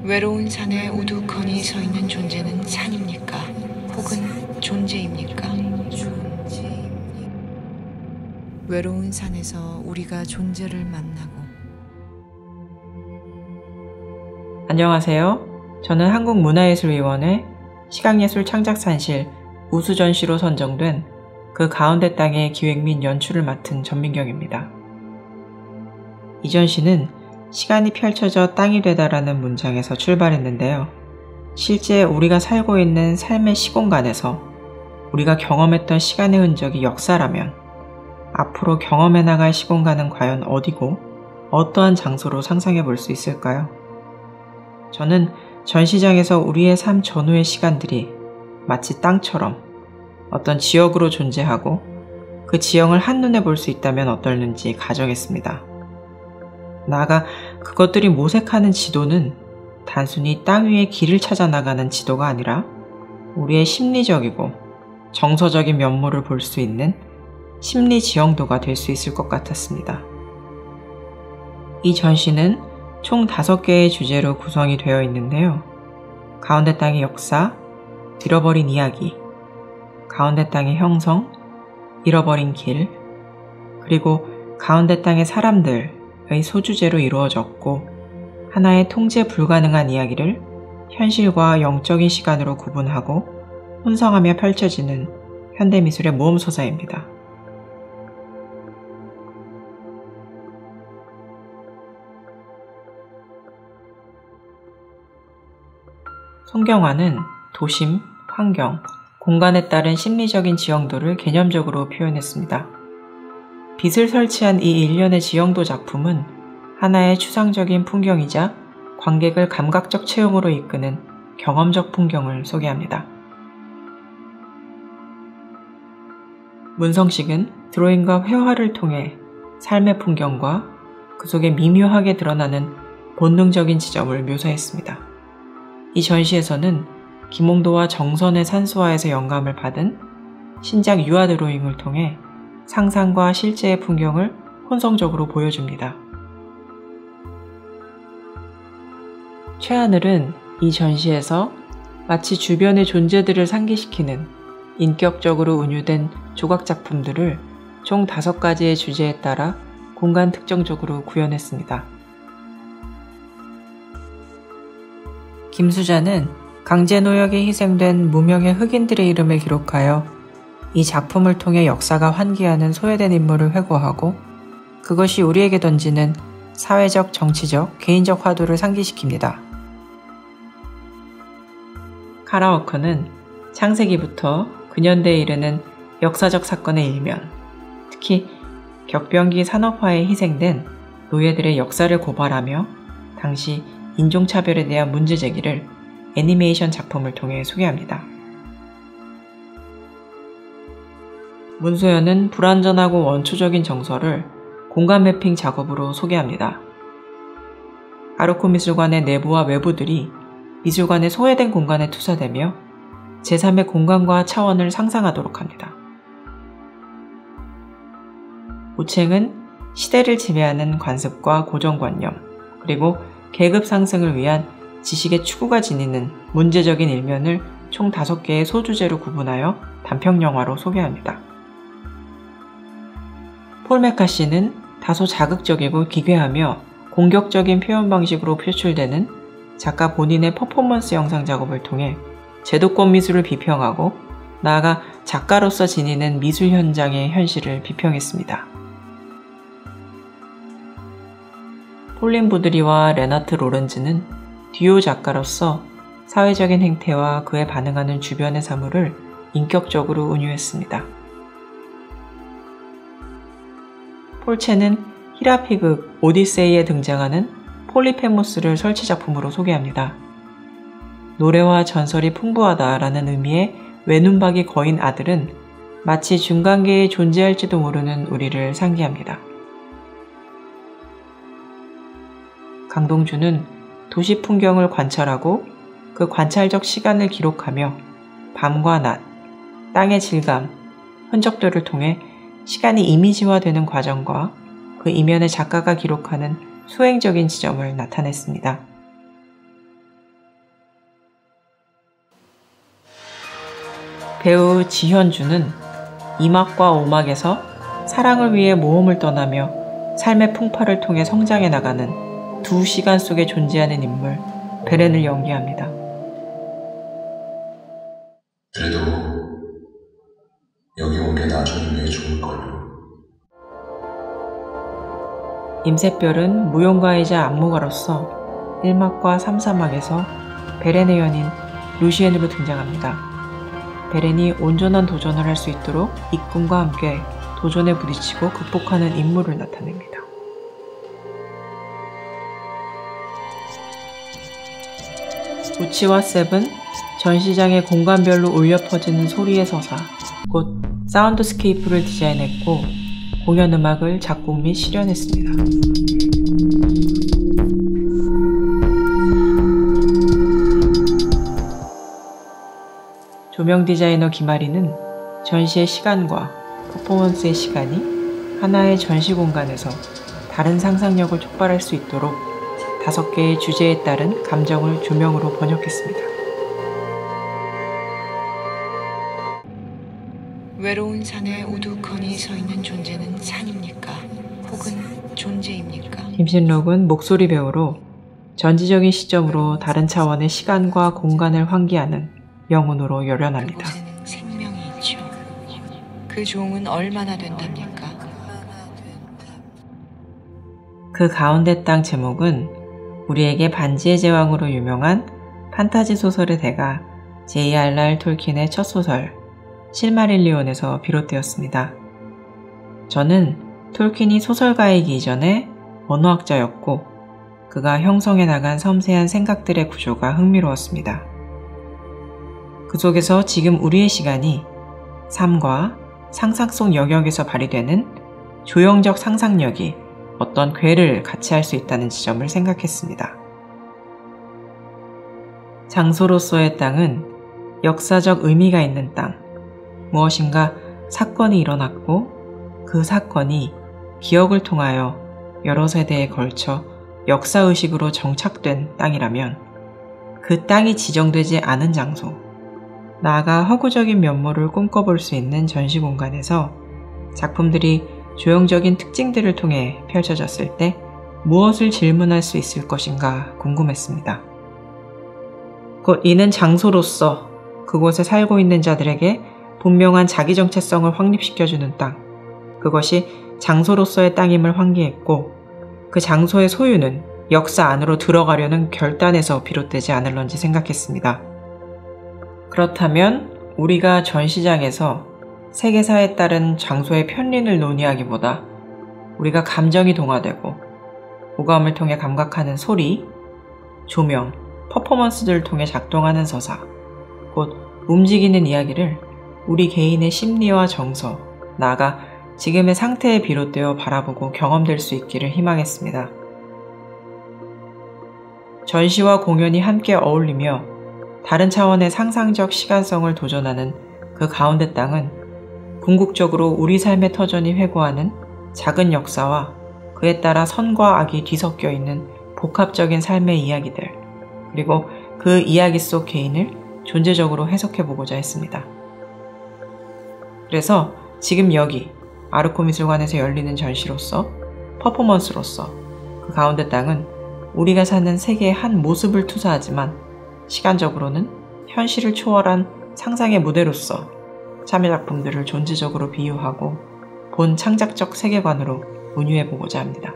외로운 산에 우두커니 서 있는 존재는 산입니까? 혹은 존재입니까? 외로운 산에서 우리가 존재를 만나고. 안녕하세요. 저는 한국문화예술위원회 시각예술 창작산실 우수전시로 선정된 그 가운데 땅의 기획 및 연출을 맡은 전민경입니다. 이 전시는 시간이 펼쳐져 땅이 되다라는 문장에서 출발했는데요. 실제 우리가 살고 있는 삶의 시공간에서 우리가 경험했던 시간의 흔적이 역사라면 앞으로 경험해 나갈 시공간은 과연 어디고 어떠한 장소로 상상해 볼 수 있을까요? 저는 전시장에서 우리의 삶 전후의 시간들이 마치 땅처럼 어떤 지역으로 존재하고 그 지형을 한눈에 볼 수 있다면 어떨는지 가정했습니다. 나아가 그것들이 모색하는 지도는 단순히 땅 위의 길을 찾아 나가는 지도가 아니라 우리의 심리적이고 정서적인 면모를 볼 수 있는 심리 지형도가 될 수 있을 것 같았습니다. 이 전시는 총 5개의 주제로 구성이 되어 있는데요. 가운데 땅의 역사, 잃어버린 이야기, 가운데 땅의 형성, 잃어버린 길, 그리고 가운데 땅의 사람들의 소주제로 이루어졌고 하나의 통제 불가능한 이야기를 현실과 영적인 시간으로 구분하고 혼성하며 펼쳐지는 현대미술의 모험소사입니다. 송경화는 도심, 환경, 공간에 따른 심리적인 지형도를 개념적으로 표현했습니다. 빛을 설치한 이 일련의 지형도 작품은 하나의 추상적인 풍경이자 관객을 감각적 체험으로 이끄는 경험적 풍경을 소개합니다. 문성식은 드로잉과 회화를 통해 삶의 풍경과 그 속에 미묘하게 드러나는 본능적인 지점을 묘사했습니다. 이 전시에서는 김홍도와 정선의 산수화에서 영감을 받은 신작 유화 드로잉을 통해 상상과 실제의 풍경을 혼성적으로 보여줍니다. 최하늘은 이 전시에서 마치 주변의 존재들을 상기시키는 인격적으로 운유된 조각 작품들을 총 5가지의 주제에 따라 공간 특정적으로 구현했습니다. 김수자는 강제노역에 희생된 무명의 흑인들의 이름을 기록하여 이 작품을 통해 역사가 환기하는 소외된 인물을 회고하고 그것이 우리에게 던지는 사회적, 정치적, 개인적 화두를 상기시킵니다. 카라워커는 창세기부터 근현대에 이르는 역사적 사건의 일면, 특히 격변기 산업화에 희생된 노예들의 역사를 고발하며 당시 인종차별에 대한 문제 제기를 애니메이션 작품을 통해 소개합니다. 문소연은 불완전하고 원초적인 정서를 공간 매핑 작업으로 소개합니다. 아르코 미술관의 내부와 외부들이 미술관의 소외된 공간에 투사되며 제3의 공간과 차원을 상상하도록 합니다. 우챙은 시대를 지배하는 관습과 고정관념, 그리고 계급 상승을 위한 지식의 추구가 지니는 문제적인 일면을 총 5개의 소주제로 구분하여 단편영화로 소개합니다. 폴 메카시는 다소 자극적이고 기괴하며 공격적인 표현 방식으로 표출되는 작가 본인의 퍼포먼스 영상 작업을 통해 제도권 미술을 비평하고 나아가 작가로서 지니는 미술 현장의 현실을 비평했습니다. 폴린 부드리와 레나트 로렌즈는 듀오 작가로서 사회적인 행태와 그에 반응하는 주변의 사물을 인격적으로 운유했습니다. 폴체는 히라피극 오디세이에 등장하는 폴리페모스를 설치작품으로 소개합니다. 노래와 전설이 풍부하다라는 의미의 외눈박이 거인 아들은 마치 중간계에 존재할지도 모르는 우리를 상기합니다. 강동주는 도시 풍경을 관찰하고 그 관찰적 시간을 기록하며 밤과 낮, 땅의 질감, 흔적들을 통해 시간이 이미지화되는 과정과 그 이면에 작가가 기록하는 수행적인 지점을 나타냈습니다. 배우 지현주는 2막과 5막에서 사랑을 위해 모험을 떠나며 삶의 풍파를 통해 성장해 나가는 두 시간 속에 존재하는 인물 베렌을 연기합니다. 그래도 여기 온 게 나중에 왜 좋을걸요. 임샛별은 무용가이자 안무가로서 1막과 3, 4막에서 베렌의 연인 루시엔으로 등장합니다. 베렌이 온전한 도전을 할 수 있도록 이꿈과 함께 도전에 부딪히고 극복하는 인물을 나타냅니다. 우치와 셉은 전시장의 공간별로 울려 퍼지는 소리의 서사, 곧 사운드스케이프를 디자인했고 공연 음악을 작곡 및 실현했습니다. 조명 디자이너 김아리는 전시의 시간과 퍼포먼스의 시간이 하나의 전시 공간에서 다른 상상력을 촉발할 수 있도록 5개의 주제에 따른 감정을 조명으로 번역했습니다. 외로운 산에 우두커니 서 있는 존재는 산입니까? 혹은 존재입니까? 김신록은 목소리 배우로 전지적인 시점으로 다른 차원의 시간과 공간을 환기하는 영혼으로 열연합니다. 그곳에는 생명이 있죠. 그 종은 얼마나 된답니까? 그 가운데 땅 제목은 우리에게 반지의 제왕으로 유명한 판타지 소설의 대가 J.R.R. 톨킨의 첫 소설 실마릴리온에서 비롯되었습니다. 저는 톨킨이 소설가이기 이전에 언어학자였고 그가 형성해 나간 섬세한 생각들의 구조가 흥미로웠습니다. 그 속에서 지금 우리의 시간이 삶과 상상 속 영역에서 발휘되는 조형적 상상력이 어떤 궤를 같이 할 수 있다는 지점을 생각했습니다. 장소로서의 땅은 역사적 의미가 있는 땅, 무엇인가 사건이 일어났고 그 사건이 기억을 통하여 여러 세대에 걸쳐 역사의식으로 정착된 땅이라면 그 땅이 지정되지 않은 장소, 나아가 허구적인 면모를 꿈꿔볼 수 있는 전시 공간에서 작품들이 조형적인 특징들을 통해 펼쳐졌을 때 무엇을 질문할 수 있을 것인가 궁금했습니다. 곧 이는 장소로서 그곳에 살고 있는 자들에게 분명한 자기 정체성을 확립시켜주는 땅, 그것이 장소로서의 땅임을 환기했고 그 장소의 소유는 역사 안으로 들어가려는 결단에서 비롯되지 않을런지 생각했습니다. 그렇다면 우리가 전시장에서 세계사에 따른 장소의 편린을 논의하기보다 우리가 감정이 동화되고 오감을 통해 감각하는 소리, 조명, 퍼포먼스들을 통해 작동하는 서사, 곧 움직이는 이야기를 우리 개인의 심리와 정서, 나아가 지금의 상태에 비롯되어 바라보고 경험될 수 있기를 희망했습니다. 전시와 공연이 함께 어울리며 다른 차원의 상상적 시간성을 도전하는 그 가운데 땅은 궁극적으로 우리 삶의 터전이 회고하는 작은 역사와 그에 따라 선과 악이 뒤섞여 있는 복합적인 삶의 이야기들, 그리고 그 이야기 속 개인을 존재적으로 해석해보고자 했습니다. 그래서 지금 여기 아르코 미술관에서 열리는 전시로서, 퍼포먼스로서 그 가운데 땅은 우리가 사는 세계의 한 모습을 투사하지만 시간적으로는 현실을 초월한 상상의 무대로서 참여작품들을 존재적으로 비유하고 본 창작적 세계관으로 운유해보고자 합니다.